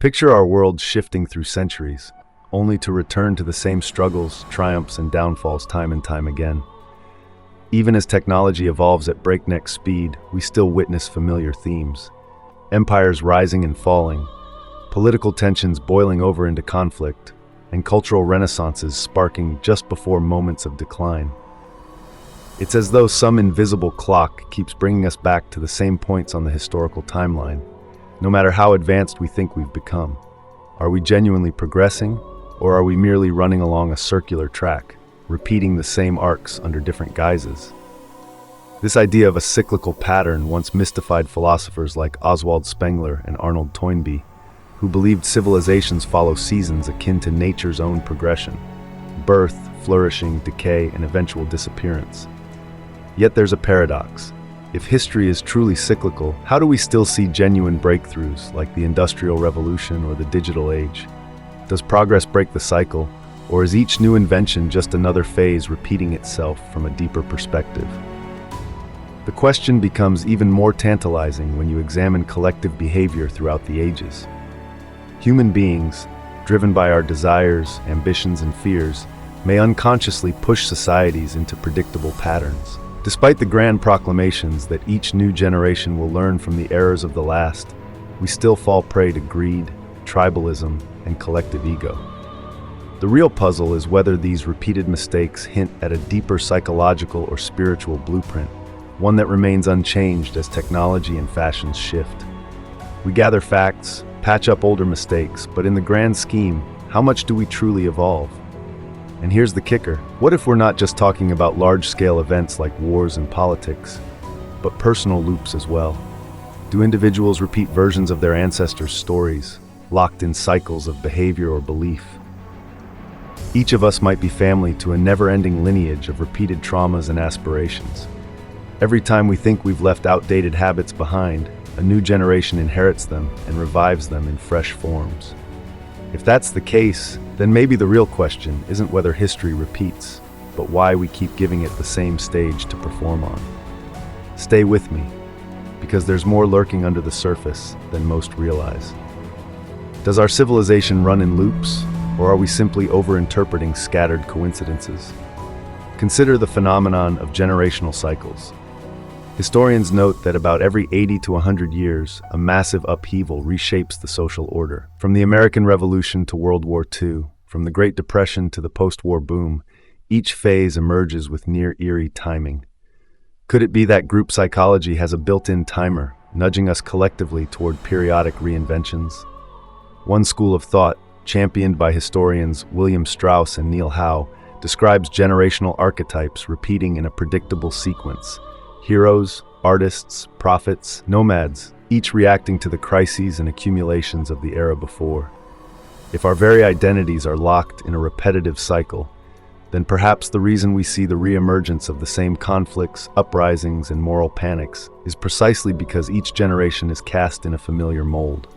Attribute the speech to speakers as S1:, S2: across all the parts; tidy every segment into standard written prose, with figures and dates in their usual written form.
S1: Picture our world shifting through centuries, only to return to the same struggles, triumphs, and downfalls time and time again. Even as technology evolves at breakneck speed, we still witness familiar themes. Empires rising and falling, political tensions boiling over into conflict, and cultural renaissances sparking just before moments of decline. It's as though some invisible clock keeps bringing us back to the same points on the historical timeline, no matter how advanced we think we've become. Are we genuinely progressing, or are we merely running along a circular track, repeating the same arcs under different guises? This idea of a cyclical pattern once mystified philosophers like Oswald Spengler and Arnold Toynbee, who believed civilizations follow seasons akin to nature's own progression: birth, flourishing, decay, and eventual disappearance. Yet there's a paradox. If history is truly cyclical, how do we still see genuine breakthroughs like the Industrial Revolution or the digital age? Does progress break the cycle, or is each new invention just another phase repeating itself from a deeper perspective? The question becomes even more tantalizing when you examine collective behavior throughout the ages. Human beings, driven by our desires, ambitions, and fears, may unconsciously push societies into predictable patterns. Despite the grand proclamations that each new generation will learn from the errors of the last, we still fall prey to greed, tribalism, and collective ego. The real puzzle is whether these repeated mistakes hint at a deeper psychological or spiritual blueprint, one that remains unchanged as technology and fashions shift. We gather facts, patch up older mistakes, but in the grand scheme, how much do we truly evolve? And here's the kicker: what if we're not just talking about large-scale events like wars and politics, but personal loops as well? Do individuals repeat versions of their ancestors' stories, locked in cycles of behavior or belief? Each of us might be family to a never-ending lineage of repeated traumas and aspirations. Every time we think we've left outdated habits behind, a new generation inherits them and revives them in fresh forms. If that's the case, then maybe the real question isn't whether history repeats, but why we keep giving it the same stage to perform on. Stay with me, because there's more lurking under the surface than most realize. Does our civilization run in loops, or are we simply overinterpreting scattered coincidences? Consider the phenomenon of generational cycles. Historians note that about every 80 to 100 years, a massive upheaval reshapes the social order. From the American Revolution to World War II, from the Great Depression to the post-war boom, each phase emerges with near eerie timing. Could it be that group psychology has a built-in timer, nudging us collectively toward periodic reinventions? One school of thought, championed by historians William Strauss and Neil Howe, describes generational archetypes repeating in a predictable sequence: heroes, artists, prophets, nomads, each reacting to the crises and accumulations of the era before. If our very identities are locked in a repetitive cycle, then perhaps the reason we see the re-emergence of the same conflicts, uprisings, and moral panics is precisely because each generation is cast in a familiar mold.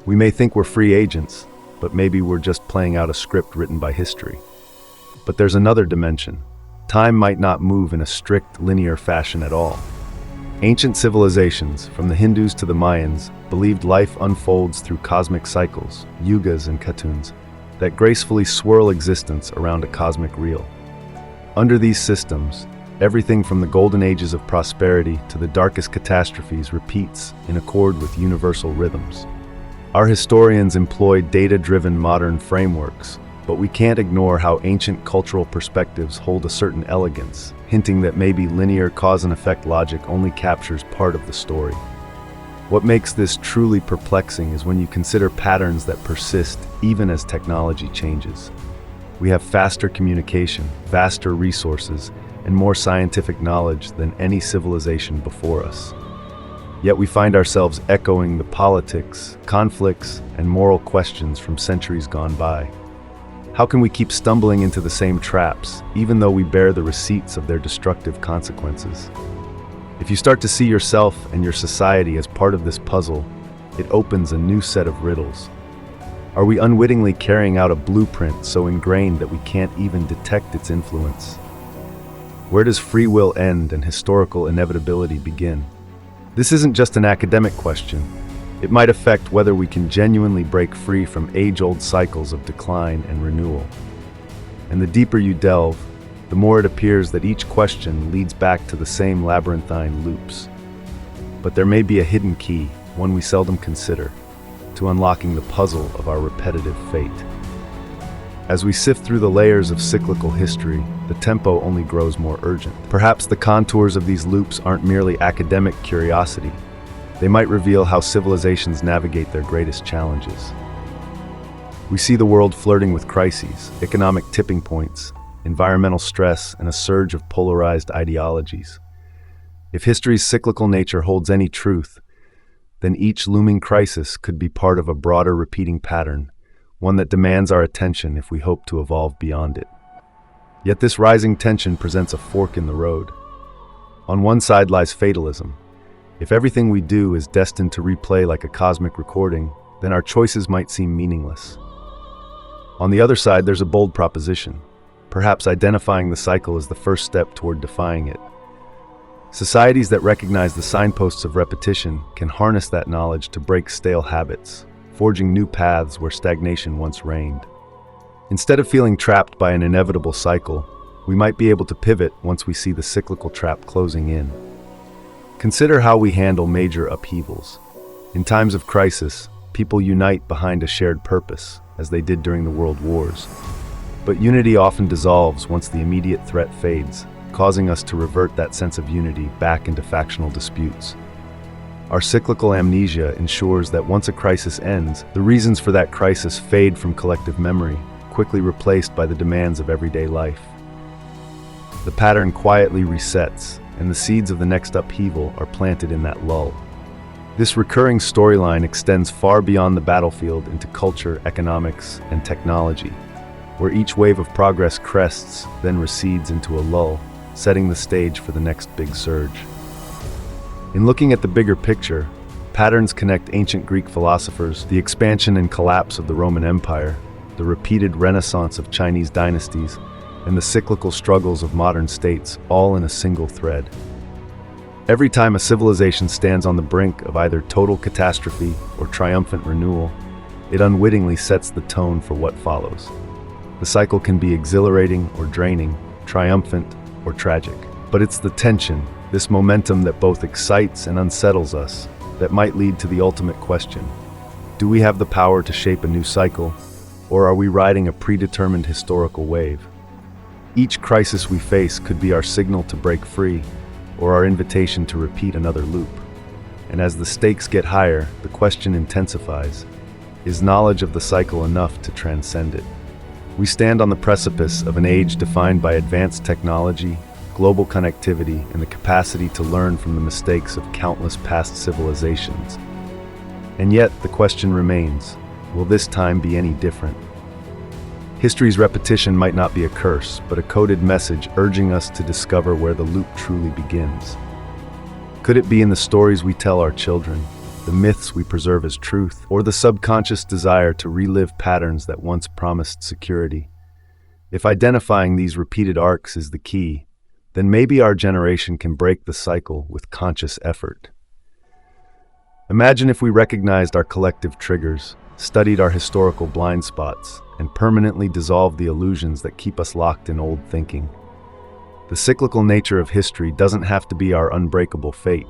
S1: We may think we're free agents, but maybe we're just playing out a script written by history. But there's another dimension. Time might not move in a strict, linear fashion at all. Ancient civilizations, from the Hindus to the Mayans, believed life unfolds through cosmic cycles, yugas and katuns, that gracefully swirl existence around a cosmic reel. Under these systems, everything from the golden ages of prosperity to the darkest catastrophes repeats in accord with universal rhythms. Our historians employ data-driven modern frameworks, but we can't ignore how ancient cultural perspectives hold a certain elegance, hinting that maybe linear cause and effect logic only captures part of the story. What makes this truly perplexing is when you consider patterns that persist even as technology changes. We have faster communication, vaster resources, and more scientific knowledge than any civilization before us. Yet we find ourselves echoing the politics, conflicts, and moral questions from centuries gone by. How can we keep stumbling into the same traps, even though we bear the receipts of their destructive consequences? If you start to see yourself and your society as part of this puzzle, it opens a new set of riddles. Are we unwittingly carrying out a blueprint so ingrained that we can't even detect its influence? Where does free will end and historical inevitability begin? This isn't just an academic question. It might affect whether we can genuinely break free from age-old cycles of decline and renewal. And the deeper you delve, the more it appears that each question leads back to the same labyrinthine loops. But there may be a hidden key, one we seldom consider, to unlocking the puzzle of our repetitive fate. As we sift through the layers of cyclical history, the tempo only grows more urgent. Perhaps the contours of these loops aren't merely academic curiosity. They might reveal how civilizations navigate their greatest challenges. We see the world flirting with crises, economic tipping points, environmental stress, and a surge of polarized ideologies. If history's cyclical nature holds any truth, then each looming crisis could be part of a broader repeating pattern, one that demands our attention if we hope to evolve beyond it. Yet this rising tension presents a fork in the road. On one side lies fatalism. If everything we do is destined to replay like a cosmic recording, then our choices might seem meaningless. On the other side, there's a bold proposition. Perhaps identifying the cycle is the first step toward defying it. Societies that recognize the signposts of repetition can harness that knowledge to break stale habits, forging new paths where stagnation once reigned. Instead of feeling trapped by an inevitable cycle, we might be able to pivot once we see the cyclical trap closing in. Consider how we handle major upheavals. In times of crisis, people unite behind a shared purpose, as they did during the World Wars. But unity often dissolves once the immediate threat fades, causing us to revert that sense of unity back into factional disputes. Our cyclical amnesia ensures that once a crisis ends, the reasons for that crisis fade from collective memory, quickly replaced by the demands of everyday life. The pattern quietly resets, and the seeds of the next upheaval are planted in that lull. This recurring storyline extends far beyond the battlefield into culture, economics, and technology, where each wave of progress crests, then recedes into a lull, setting the stage for the next big surge. In looking at the bigger picture, patterns connect ancient Greek philosophers, the expansion and collapse of the Roman Empire, the repeated renaissance of Chinese dynasties, and the cyclical struggles of modern states, all in a single thread. Every time a civilization stands on the brink of either total catastrophe or triumphant renewal, it unwittingly sets the tone for what follows. The cycle can be exhilarating or draining, triumphant or tragic. But it's the tension, this momentum that both excites and unsettles us, that might lead to the ultimate question. Do we have the power to shape a new cycle, or are we riding a predetermined historical wave? Each crisis we face could be our signal to break free, or our invitation to repeat another loop. And as the stakes get higher, the question intensifies. Is knowledge of the cycle enough to transcend it? We stand on the precipice of an age defined by advanced technology, global connectivity, and the capacity to learn from the mistakes of countless past civilizations. And yet, the question remains, will this time be any different? History's repetition might not be a curse, but a coded message urging us to discover where the loop truly begins. Could it be in the stories we tell our children, the myths we preserve as truth, or the subconscious desire to relive patterns that once promised security? If identifying these repeated arcs is the key, then maybe our generation can break the cycle with conscious effort. Imagine if we recognized our collective triggers, studied our historical blind spots, and permanently dissolved the illusions that keep us locked in old thinking. The cyclical nature of history doesn't have to be our unbreakable fate.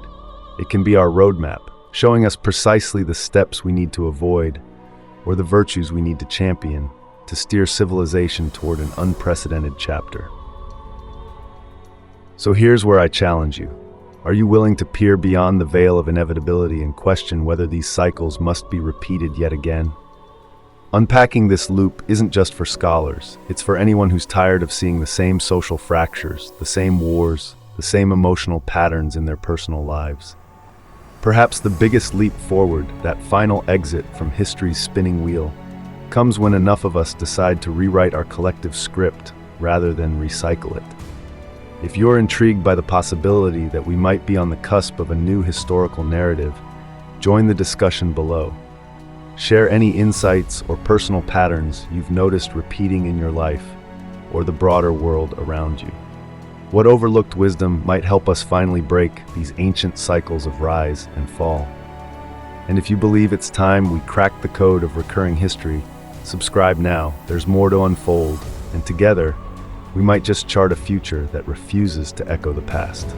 S1: It can be our roadmap, showing us precisely the steps we need to avoid, or the virtues we need to champion, to steer civilization toward an unprecedented chapter. So here's where I challenge you. Are you willing to peer beyond the veil of inevitability and question whether these cycles must be repeated yet again? Unpacking this loop isn't just for scholars. It's for anyone who's tired of seeing the same social fractures, the same wars, the same emotional patterns in their personal lives. Perhaps the biggest leap forward, that final exit from history's spinning wheel, comes when enough of us decide to rewrite our collective script rather than recycle it. If you're intrigued by the possibility that we might be on the cusp of a new historical narrative, join the discussion below. Share any insights or personal patterns you've noticed repeating in your life or the broader world around you. What overlooked wisdom might help us finally break these ancient cycles of rise and fall? And if you believe it's time we crack the code of recurring history, subscribe now. There's more to unfold, and together, we might just chart a future that refuses to echo the past.